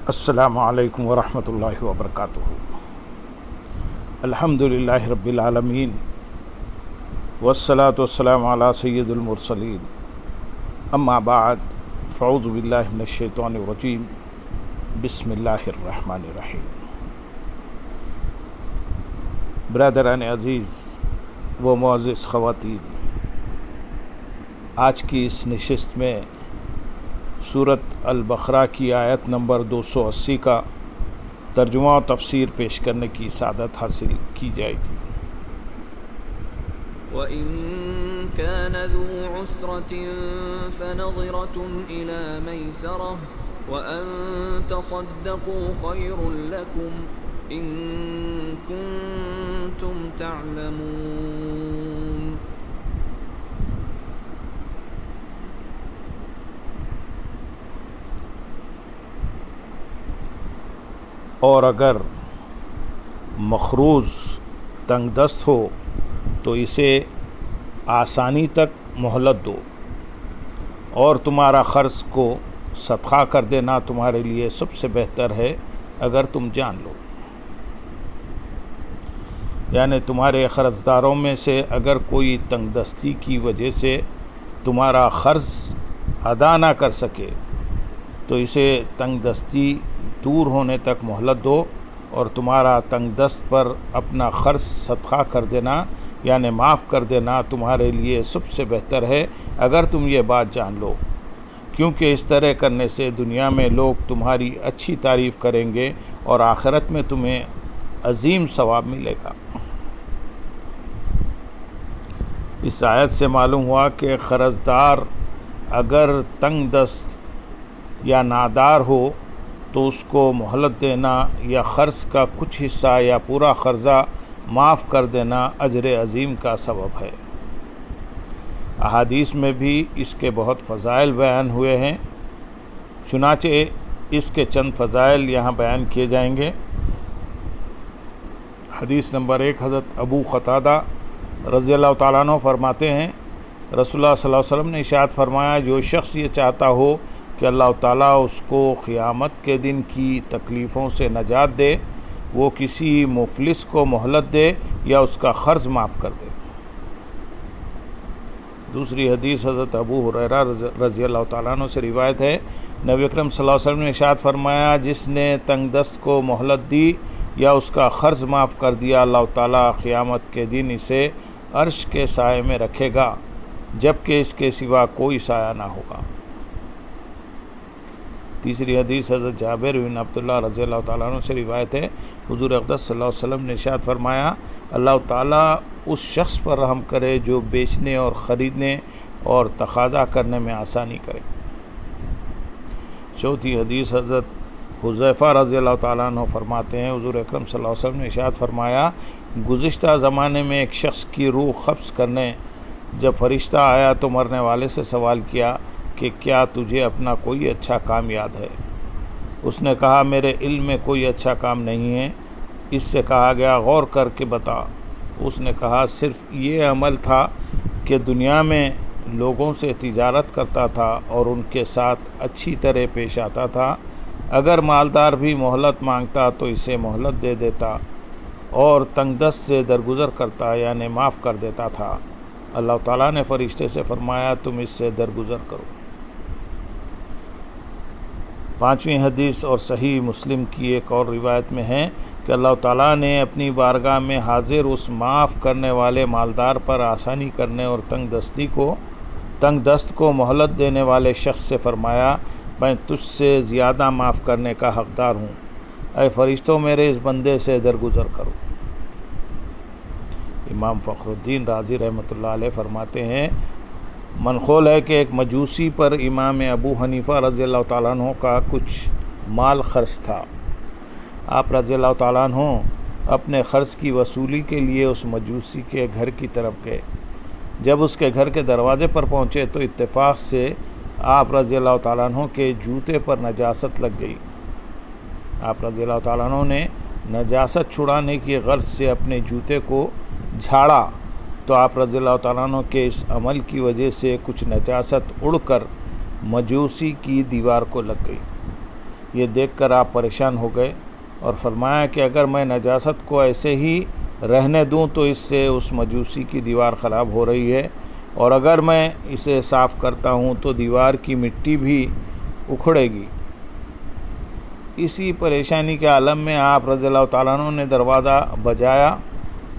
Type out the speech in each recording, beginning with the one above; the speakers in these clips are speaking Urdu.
السلام علیکم ورحمۃ اللہ وبرکاتہ۔ الحمد للہ رب العالمین والصلاة والسلام علی سید المرسلین، اما بعد فاعوذ باللہ من الشیطان الرجیم، بسم اللہ الرحمن الرحیم۔ برادران عزیز و معزز خواتین، آج کی اس نشست میں سورۃ البقرہ کی آیت نمبر 280 کا ترجمہ و تفسیر پیش کرنے کی سعادت حاصل کی جائے گی۔ وَإِن كَانَ ذُو عُسْرَةٍ فَنَظِرَةٌ إِلَى مَيْسَرَةٍ وَأَن تَصَدَّقُوا خَيْرٌ لَكُمْ إِن كُنتُمْ تَعْلَمُونَ۔ اور اگر مخروض تنگ دست ہو تو اسے آسانی تک مہلت دو، اور تمہارا قرض کو صدقہ کر دینا تمہارے لیے سب سے بہتر ہے اگر تم جان لو۔ یعنی تمہارے قرض داروں میں سے اگر کوئی تنگ دستی کی وجہ سے تمہارا قرض ادا نہ کر سکے تو اسے تنگ دستی دور ہونے تک مہلت دو، اور تمہارا تنگ دست پر اپنا قرض صدقہ کر دینا یعنی معاف کر دینا تمہارے لیے سب سے بہتر ہے اگر تم یہ بات جان لو، کیونکہ اس طرح کرنے سے دنیا میں لوگ تمہاری اچھی تعریف کریں گے اور آخرت میں تمہیں عظیم ثواب ملے گا۔ اس آیت سے معلوم ہوا کہ قرض دار اگر تنگ دست یا نادار ہو تو اس کو مہلت دینا یا قرض کا کچھ حصہ یا پورا قرضہ معاف کر دینا اجر عظیم کا سبب ہے۔ احادیث میں بھی اس کے بہت فضائل بیان ہوئے ہیں، چنانچہ اس کے چند فضائل یہاں بیان کیے جائیں گے۔ حدیث نمبر 1، حضرت ابو قتادہ رضی اللہ تعالیٰ عنہ فرماتے ہیں، رسول اللہ صلی اللہ علیہ وسلم نے ارشاد فرمایا، جو شخص یہ چاہتا ہو کہ اللہ تعالیٰ اس کو قیامت کے دن کی تکلیفوں سے نجات دے، وہ کسی مفلس کو مہلت دے یا اس کا قرض معاف کر دے۔ دوسری حدیث حضرت ابو ہریرہ رضی اللہ تعالیٰ عنہ سے روایت ہے، نبی اکرم صلی اللہ علیہ وسلم نے ارشاد فرمایا، جس نے تنگ دست کو مہلت دی یا اس کا قرض معاف کر دیا، اللہ تعالیٰ قیامت کے دن اسے عرش کے سائے میں رکھے گا، جبکہ اس کے سوا کوئی سایہ نہ ہوگا۔ تیسری حدیث حضرت جابر بن عبداللہ رضی اللہ تعالیٰ عنہ سے روایت ہے، حضور اقدس صلی اللہ علیہ وسلم نے ارشاد فرمایا، اللہ تعالیٰ اس شخص پر رحم کرے جو بیچنے اور خریدنے اور تقاضا کرنے میں آسانی کرے۔ چوتھی حدیث حضرت حذیفہ رضی اللہ تعالیٰ عنہ فرماتے ہیں، حضور اکرم صلی اللہ علیہ وسلم نے ارشاد فرمایا، گزشتہ زمانے میں ایک شخص کی روح قبض کرنے جب فرشتہ آیا تو مرنے والے سے سوال کیا کہ کیا تجھے اپنا کوئی اچھا کام یاد ہے؟ اس نے کہا، میرے علم میں کوئی اچھا کام نہیں ہے۔ اس سے کہا گیا، غور کر کے بتا۔ اس نے کہا، صرف یہ عمل تھا کہ دنیا میں لوگوں سے تجارت کرتا تھا اور ان کے ساتھ اچھی طرح پیش آتا تھا، اگر مالدار بھی مہلت مانگتا تو اسے مہلت دے دیتا اور تنگ دست سے درگزر کرتا یعنی معاف کر دیتا تھا۔ اللہ تعالیٰ نے فرشتے سے فرمایا، تم اس سے درگزر کرو۔ پانچویں حدیث اور صحیح مسلم کی ایک اور روایت میں ہے کہ اللہ تعالیٰ نے اپنی بارگاہ میں حاضر اس معاف کرنے والے مالدار پر آسانی کرنے اور تنگ دست کو مہلت دینے والے شخص سے فرمایا، میں تجھ سے زیادہ معاف کرنے کا حقدار ہوں، اے فرشتوں میرے اس بندے سے درگزر کرو۔ امام فخر الدین رازی رحمۃ اللہ علیہ فرماتے ہیں، منقول ہے کہ ایک مجوسی پر امام ابو حنیفہ رضی اللہ تعالیٰ عنہ کا کچھ مال قرض تھا۔ آپ رضی اللہ تعالیٰ عنہ اپنے قرض کی وصولی کے لیے اس مجوسی کے گھر کی طرف گئے۔ جب اس کے گھر کے دروازے پر پہنچے تو اتفاق سے آپ رضی اللہ تعالیٰ عنہ کے جوتے پر نجاست لگ گئی۔ آپ رضی اللہ تعالیٰ عنہ نے نجاست چھڑانے کی غرض سے اپنے جوتے کو جھاڑا تو آپ رضی اللہ تعالیٰ عنہ کے اس عمل کی وجہ سے کچھ نجاست اڑ کر مجوسی کی دیوار کو لگ گئی۔ یہ دیکھ کر آپ پریشان ہو گئے اور فرمایا کہ اگر میں نجاست کو ایسے ہی رہنے دوں تو اس سے اس مجوسی کی دیوار خراب ہو رہی ہے، اور اگر میں اسے صاف کرتا ہوں تو دیوار کی مٹی بھی اکھڑے گی۔ اسی پریشانی کے عالم میں آپ رضی اللہ تعالیٰ عنہ نے دروازہ بجایا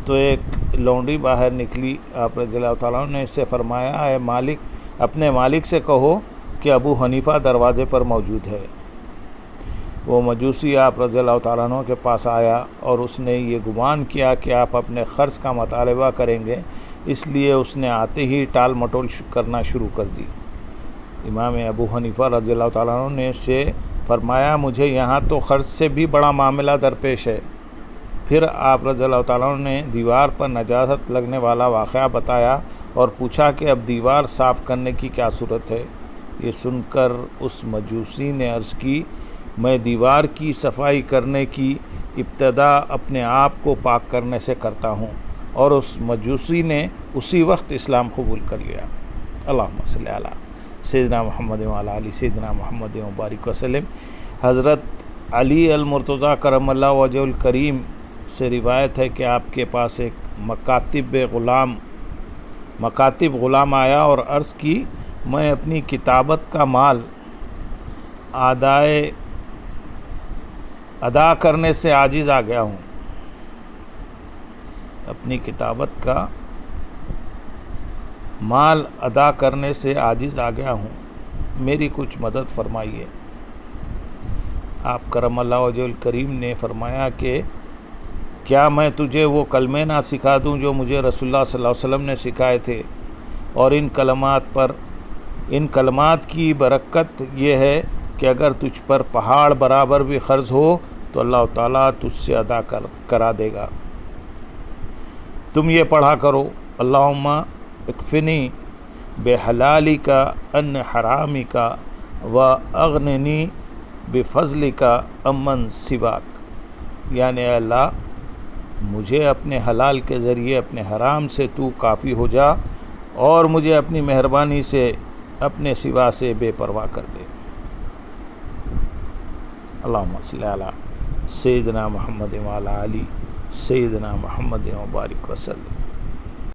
تو ایک لونڈی باہر نکلی۔ آپ رضی اللہ تعالیٰ عنہ نے اس سے فرمایا، اے مالک، اپنے مالک سے کہو کہ ابو حنیفہ دروازے پر موجود ہے۔ وہ مجوسی آپ رضی اللہ تعالیٰ عنہ کے پاس آیا اور اس نے یہ گمان کیا کہ آپ اپنے قرض کا مطالبہ کریں گے، اس لیے اس نے آتے ہی ٹال مٹول کرنا شروع کر دی۔ امام ابو حنیفہ رضی اللہ تعالیٰ عنہ نے اس سے فرمایا، مجھے یہاں تو قرض سے بھی بڑا معاملہ درپیش ہے۔ پھر آپ رضی اللہ تعالیٰ عنہ نے دیوار پر نجاست لگنے والا واقعہ بتایا اور پوچھا کہ اب دیوار صاف کرنے کی کیا صورت ہے؟ یہ سن کر اس مجوسی نے عرض کی، میں دیوار کی صفائی کرنے کی ابتدا اپنے آپ کو پاک کرنے سے کرتا ہوں، اور اس مجوسی نے اسی وقت اسلام قبول کر لیا۔ اللہم صلی علی سیدنا محمد وعلی آل سیدنا محمد مبارک وسلم۔ حضرت علی المرتضیٰ کرم اللہ وجہ الکریم سے روایت ہے کہ آپ کے پاس ایک مکاتب غلام آیا اور عرض کی، میں اپنی کتابت کا مال ادا کرنے سے عاجز آ گیا ہوں۔ اپنی کتابت کا مال ادا کرنے سے عاجز آ گیا ہوں، میری کچھ مدد فرمائیے۔ آپ کرم اللہ وجہ الکریم نے فرمایا کہ کیا میں تجھے وہ کلمے نہ سکھا دوں جو مجھے رسول اللہ صلی اللہ علیہ وسلم نے سکھائے تھے، اور ان کلمات کی برکت یہ ہے کہ اگر تجھ پر پہاڑ برابر بھی قرض ہو تو اللہ تعالیٰ تجھ سے ادا کرا دے گا۔ تم یہ پڑھا کرو، اللہم اکفنی بحلالک عن حرامک واغننی بفضلک عمن سواک، یعنی اے اللہ مجھے اپنے حلال کے ذریعے اپنے حرام سے تو کافی ہو جا، اور مجھے اپنی مہربانی سے اپنے سوا سے بے پرواہ کر دے۔ اللہم صلی علی سیدنا محمد وعلی آل سیدنا محمد مبارک وسلم۔